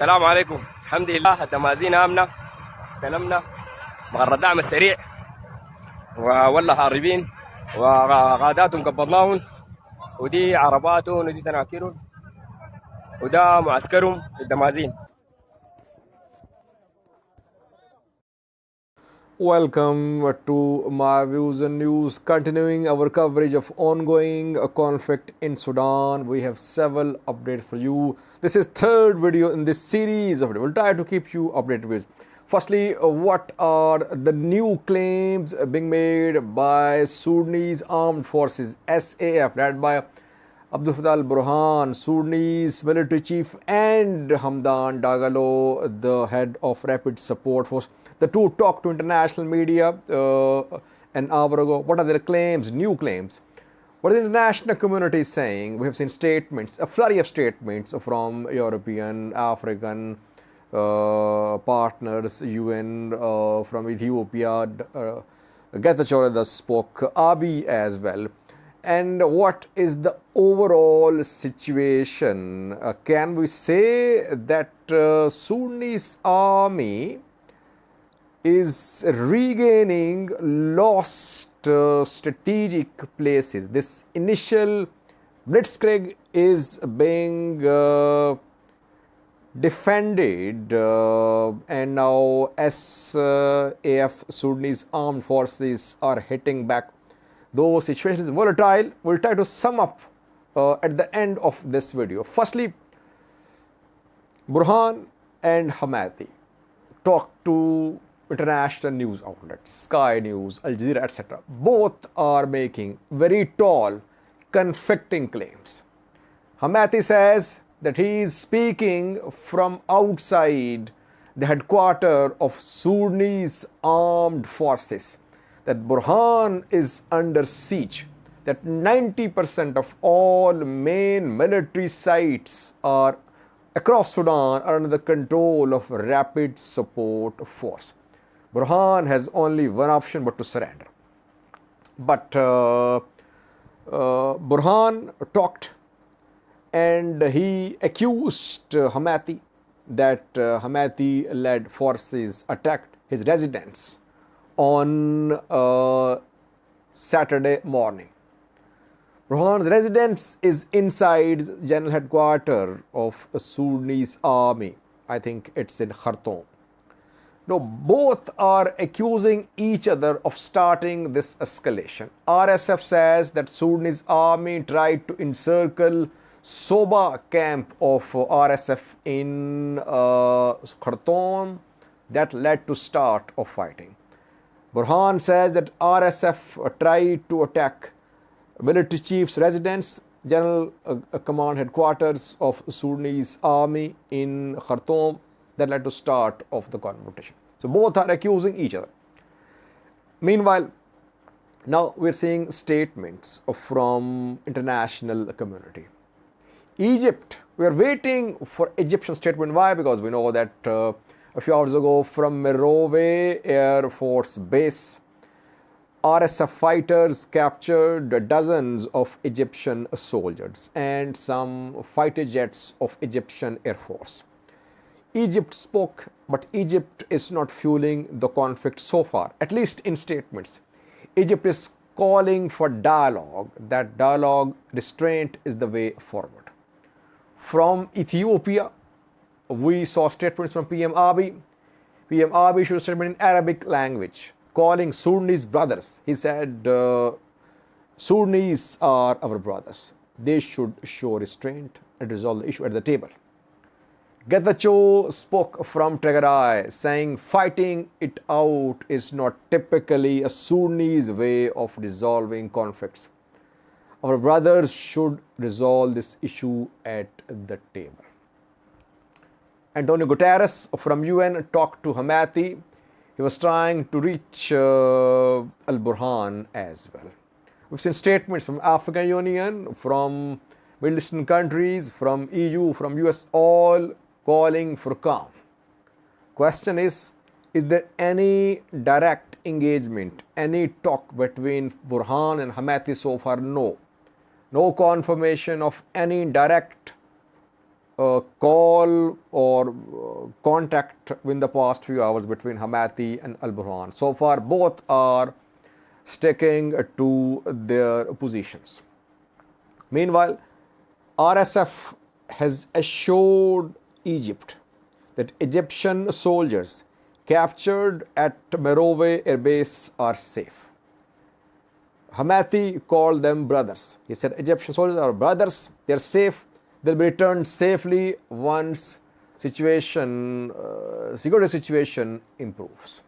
السلام عليكم. الحمد لله التمازين آمنة، استلمنا مغر الدعم السريع وولا هاربين وغاداتهم قبضناهم، ودي عرباتهم ودي تناكرهم وده معسكرهم في الدمازين. Welcome to my views and news. Continuing our coverage of ongoing conflict in Sudan, we have several updates for you. This is third video in this series of videos. We'll try to keep you updated with. Firstly, what are the new claims being made by Sudanese armed forces SAF, led by Abdul Fattah al-Burhan, Sudanese military chief, and Hamdan Dagalo, the head of Rapid Support Force. The two talked to international media an hour ago. What are their claims, new claims? What is the international community saying? We have seen statements, a flurry of statements from European, African partners, UN, from Ethiopia. Getachew spoke, Abiy as well. And what is the overall situation? Can we say that Sudanese army is regaining lost strategic places? This initial blitzkrieg is being defended, and now SAF, Sudanese armed forces, are hitting back. Though situation is volatile, we'll try to sum up at the end of this video. Firstly, Burhan and Hamati talked to international news outlets, Sky News, Al Jazeera, etc. Both are making very tall, conflicting claims. Hamati says that he is speaking from outside the headquarters of Sudanese armed forces, that Burhan is under siege, that 90% of all main military sites are across Sudan are under the control of Rapid Support Force. Burhan has only one option but to surrender. But Burhan talked and he accused Hamati that Hamati-led forces attacked his residence on Saturday morning. Burhan's residence is inside general headquarters of a Sudanese army. I think it's in Khartoum. Now, both are accusing each other of starting this escalation. RSF says that Sudanese army tried to encircle Soba camp of RSF in Khartoum. That led to start of fighting. Burhan says that RSF tried to attack military chief's residence, general command headquarters of Sudanese army in Khartoum. That led to start of the confrontation. So both are accusing each other. Meanwhile, now we're seeing statements from international community. Egypt, we are waiting for Egyptian statement. Why? Because we know that a few hours ago from Merowe Air Force Base, RSF fighters captured dozens of Egyptian soldiers and some fighter jets of Egyptian Air Force. Egypt spoke, but Egypt is not fueling the conflict so far, at least in statements. Egypt is calling for dialogue. That dialogue, restraint is the way forward. From Ethiopia, we saw statements from PM Abiy. PM Abiy issued a statement in Arabic language, calling Sudanese brothers. He said, Sudanese are our brothers. They should show restraint and resolve the issue at the table. Getachew spoke from Tigray, saying fighting it out is not typically a Sudanese way of resolving conflicts. Our brothers should resolve this issue at the table. Antonio Guterres from UN talked to Hamati. He was trying to reach al-Burhan as well. We've seen statements from African Union, from Middle Eastern countries, from EU, from US, all calling for calm. Question is there any direct engagement, any talk between Burhan and Hamati so far? No. No confirmation of any direct call or contact in the past few hours between Houthi and Al Burhan. So far, both are sticking to their positions. Meanwhile, RSF has assured Egypt that Egyptian soldiers captured at Merowe Air Base are safe. Houthi called them brothers. He said Egyptian soldiers are brothers, they are safe, they'll be returned safely once security situation improves.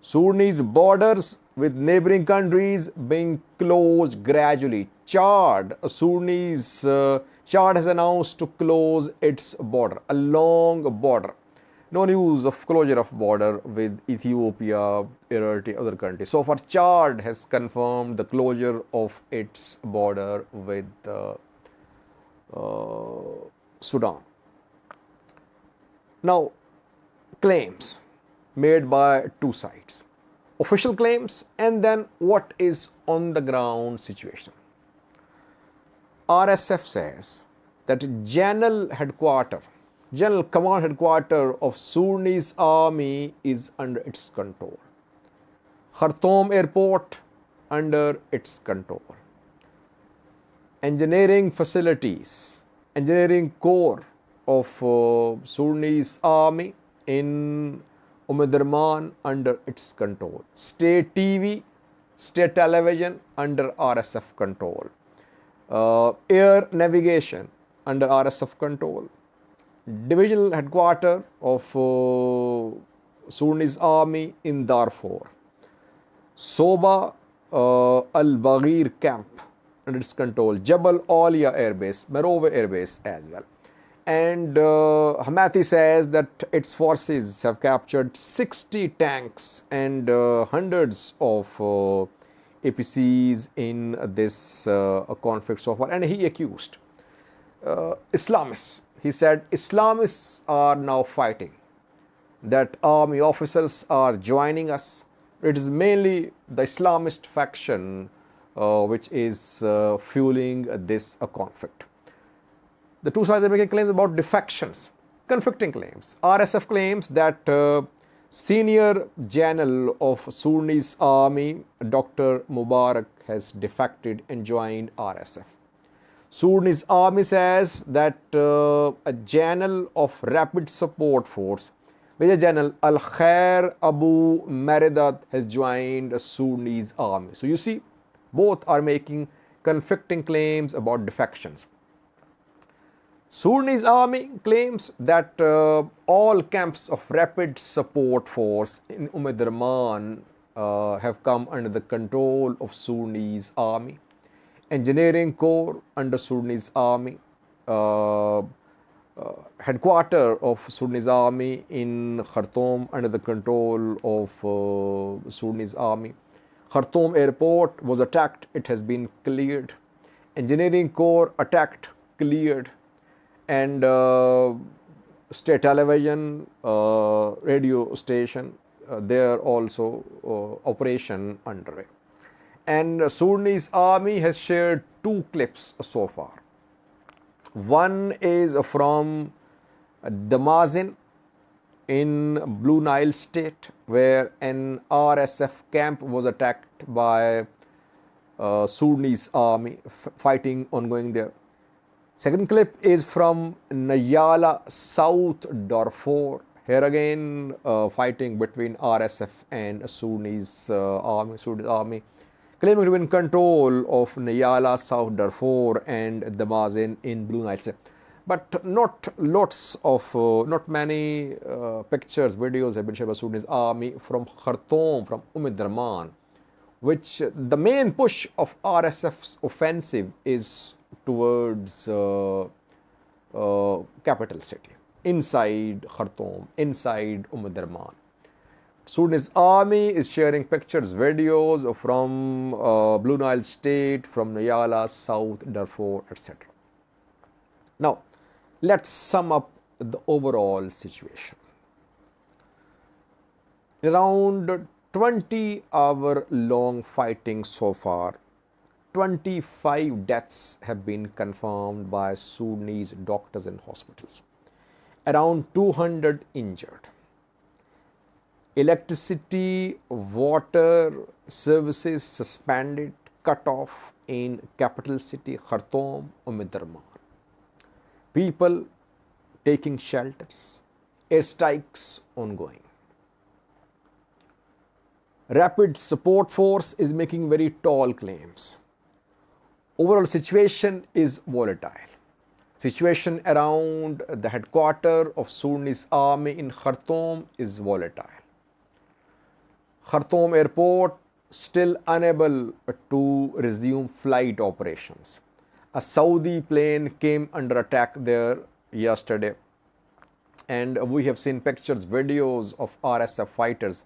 Sudanese borders with neighboring countries being closed gradually. Chad has announced to close its border, a long border. No news of closure of border with Ethiopia, Eritrea, other countries. So far, Chad has confirmed the closure of its border with Sudan. Now, claims made by two sides. Official claims and then what is on the ground situation. RSF says that General Command Headquarters of Sudanese Army is under its control. Khartoum Airport under its control. Engineering facilities, engineering core of Sudanese Army in Omdurman under its control. State TV, state television under RSF control. Air navigation under RSF control. Divisional headquarters of Sudanese Army in Darfur. Soba al-Baghir camp under its control. Jabal Alia Air Base, Merowe Air Base as well. And Houthi says that its forces have captured 60 tanks and hundreds of APCs in this conflict so far. And he accused Islamists. He said Islamists are now fighting, that army officers are joining us. It is mainly the Islamist faction which is fueling this conflict. The two sides are making claims about defections, conflicting claims. RSF claims that senior general of Sudanese Army, Dr. Mubarak, has defected and joined RSF. Sudanese Army says that a general of Rapid Support Force, Major General Al-Khair Abu Maridat, has joined Sudanese Army. So you see, both are making conflicting claims about defections. Sudanese Army claims that all camps of Rapid Support Force in Omdurman have come under the control of Sudanese Army. Engineering Corps under Sudanese Army. Headquarters of Sudanese Army in Khartoum under the control of Sudanese Army. Khartoum Airport was attacked, it has been cleared. Engineering Corps attacked, cleared. And state television, radio station, there also operation underway. And Sudanese Army has shared two clips so far. One is from Damazin in Blue Nile state, where an RSF camp was attacked by Sudanese Army, fighting ongoing there. Second clip is from Nyala, South Darfur. Here again, fighting between RSF and Sudanese Army, claiming to be in control of Nyala, South Darfur and Damazin in Blue Nile. But not many pictures, videos have been shared by Sudanese Army from Khartoum, from Omdurman, which the main push of RSF's offensive is towards capital city, inside Khartoum, inside Omdurman. Sudanese Army is sharing pictures, videos from Blue Nile state, from Nyala, South Darfur, etc. Now, let's sum up the overall situation. Around 20-hour long fighting so far, 25 deaths have been confirmed by Sudanese doctors and hospitals. Around 200 injured. Electricity, water services suspended, cut off in capital city Khartoum, Umidurman. People taking shelters, airstrikes ongoing. Rapid Support Force is making very tall claims. Overall situation is volatile. Situation around the headquarters of Sudanese army in Khartoum is volatile. Khartoum airport still unable to resume flight operations. A Saudi plane came under attack there yesterday, and we have seen pictures, videos of RSF fighters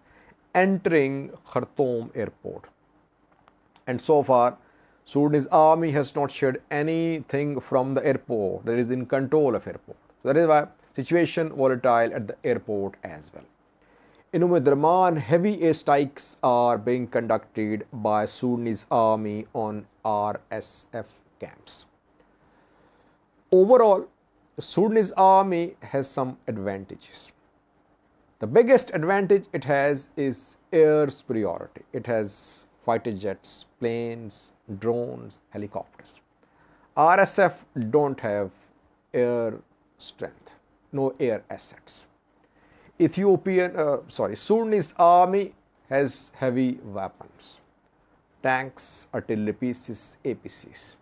entering Khartoum airport. And so far, Sudanese army has not shared anything from the airport that is in control of airport. So that is why situation volatile at the airport as well. In Umidurman, heavy airstrikes are being conducted by Sudanese army on RSF camps. Overall, the Sudanese army has some advantages. The biggest advantage it has is air superiority. It has fighter jets, planes, drones, helicopters. RSF don't have air strength, no air assets. Sudanese army has heavy weapons, tanks, artillery pieces, APCs.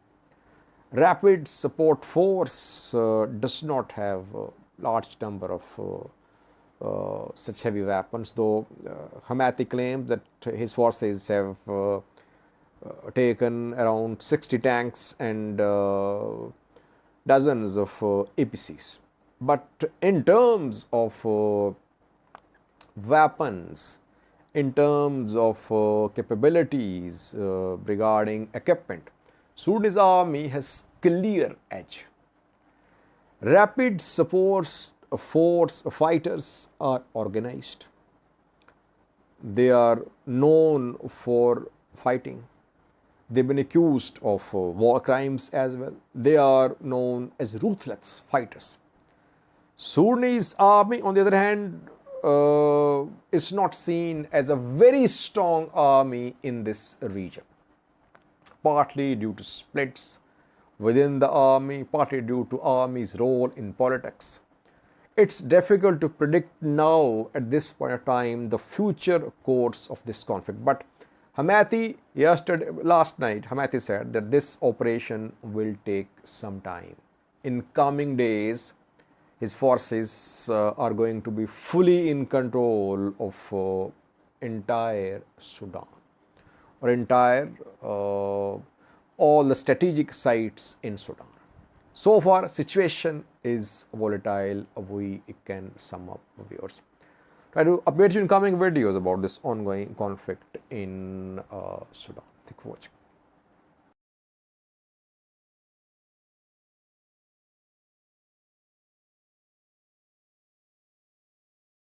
Rapid Support Force does not have a large number of such heavy weapons, though Houthi claims that his forces have taken around 60 tanks and dozens of APCs. But in terms of weapons, in terms of capabilities regarding equipment, Sudanese army has clear edge. Rapid Support Force fighters are organized. They are known for fighting. They've been accused of war crimes as well. They are known as ruthless fighters. Sudanese army, on the other hand, is not seen as a very strong army in this region, partly due to splits within the army, partly due to army's role in politics. It's difficult to predict now at this point of time the future course of this conflict. But last night, Houthi said that this operation will take some time. In coming days, his forces are going to be fully in control of entire Sudan, or all the strategic sites in Sudan. So far, situation is volatile. We can sum up, viewers. Try to update you in coming videos about this ongoing conflict in Sudan. Thank you for watching.